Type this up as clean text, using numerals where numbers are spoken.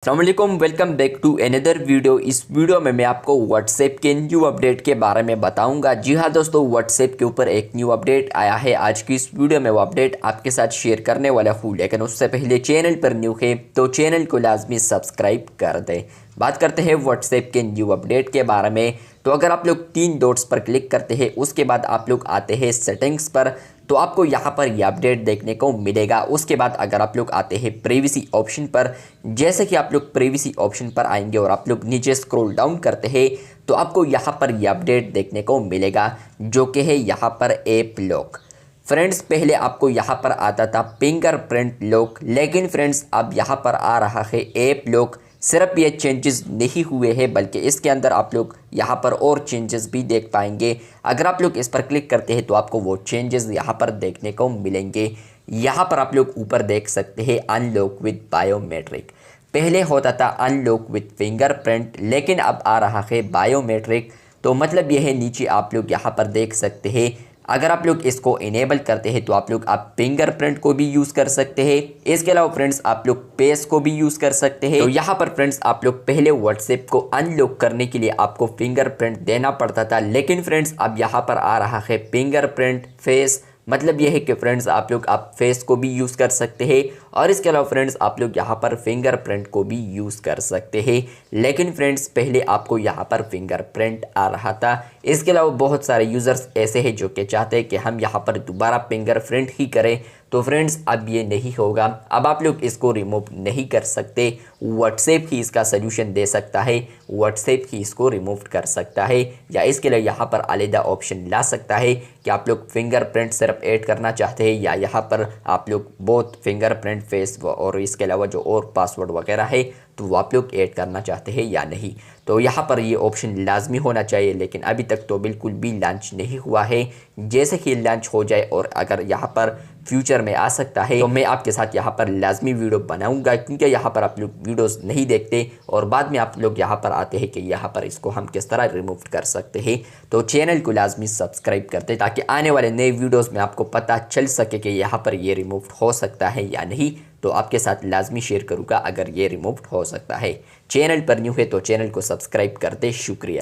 अस्सलामुअलैकुम, welcome back to another video. इस video में मैं आपको व्हाट्सएप के न्यू अपडेट के बारे में बताऊंगा। जी हाँ दोस्तों, व्हाट्सएप के ऊपर एक न्यू अपडेट आया है। आज की इस वीडियो में वो अपडेट आपके साथ शेयर करने वाला हूँ, लेकिन उससे पहले चैनल पर न्यू है तो चैनल को लाजमी सब्सक्राइब कर दें। बात करते हैं व्हाट्सएप के न्यू अपडेट के बारे में। तो अगर आप लोग 3 डॉट्स पर क्लिक करते हैं, उसके बाद आप लोग आते हैं सेटिंग्स पर, तो आपको यहाँ पर यह अपडेट देखने को मिलेगा। उसके बाद अगर आप लोग आते हैं प्राइवेसी ऑप्शन पर, जैसे कि आप लोग प्राइवेसी ऑप्शन पर आएंगे और आप लोग नीचे स्क्रॉल डाउन करते हैं तो आपको यहाँ पर यह अपडेट देखने को मिलेगा, जो कि है यहाँ पर ऐप लॉक। फ्रेंड्स, पहले आपको यहाँ पर आता था फिंगरप्रिंट लॉक, लेकिन फ्रेंड्स अब यहाँ पर आ रहा है ऐप लॉक। सिर्फ ये चेंजेस नहीं हुए हैं, बल्कि इसके अंदर आप लोग यहाँ पर और चेंजेस भी देख पाएंगे। अगर आप लोग इस पर क्लिक करते हैं तो आपको वो चेंजेस यहाँ पर देखने को मिलेंगे। यहाँ पर आप लोग ऊपर देख सकते हैं अनलॉक विद बायोमेट्रिक। पहले होता था अनलॉक विद फिंगरप्रिंट, लेकिन अब आ रहा है बायोमेट्रिक। तो मतलब यह है, नीचे आप लोग यहाँ पर देख सकते हैं, अगर आप लोग इसको इनेबल करते हैं तो आप फिंगरप्रिंट को भी यूज़ कर सकते हैं। इसके अलावा फ्रेंड्स आप लोग फेस को भी यूज़ कर सकते हैं। तो यहाँ पर फ्रेंड्स आप लोग पहले व्हाट्सएप को अनलॉक करने के लिए आपको फिंगरप्रिंट देना पड़ता था, लेकिन फ्रेंड्स अब यहाँ पर आ रहा है फिंगरप्रिंट फेस। मतलब यह है कि फ्रेंड्स आप फेस को भी यूज़ कर सकते हैं, और इसके अलावा फ्रेंड्स आप लोग यहाँ पर फिंगरप्रिंट को भी यूज़ कर सकते हैं। लेकिन फ्रेंड्स पहले आपको यहाँ पर फिंगरप्रिंट आ रहा था। इसके अलावा बहुत सारे यूज़र्स ऐसे हैं जो कि चाहते हैं कि हम यहाँ पर दोबारा फिंगरप्रिंट ही करें, तो फ्रेंड्स अब ये नहीं होगा। अब आप लोग इसको रिमूव नहीं कर सकते, व्हाट्सएप ही इसका सलूशन दे सकता है। व्हाट्सएप ही इसको रिमूव कर सकता है, या इसके लिए यहाँ पर अलग ऑप्शन ला सकता है कि आप लोग फिंगरप्रिंट सिर्फ ऐड करना चाहते हैं, या यहाँ पर आप लोग बहुत फिंगरप्रिंट फेस और इसके अलावा जो और पासवर्ड वगैरह है तो वो आप लोग ऐड करना चाहते हैं या नहीं। तो यहाँ पर ये ऑप्शन लाजमी होना चाहिए, लेकिन अभी तक तो बिल्कुल भी लॉन्च नहीं हुआ है। जैसे कि लॉन्च हो जाए और अगर यहाँ पर फ्यूचर में आ सकता है तो मैं आपके साथ यहाँ पर लाजमी वीडियो बनाऊंगा, क्योंकि यहाँ पर आप लोग वीडियोस नहीं देखते और बाद में आप लोग यहाँ पर आते हैं कि यहाँ पर इसको हम किस तरह रिमूव कर सकते हैं। तो चैनल को लाजमी सब्सक्राइब करते ताकि आने वाले नए वीडियोज़ में आपको पता चल सके कि यहाँ पर ये रिमूव हो सकता है या नहीं। तो आपके साथ लाजमी शेयर करूँगा अगर ये रिमूव हो सकता है। चैनल पर न्यू है तो चैनल को सब्सक्राइब करते। शुक्रिया।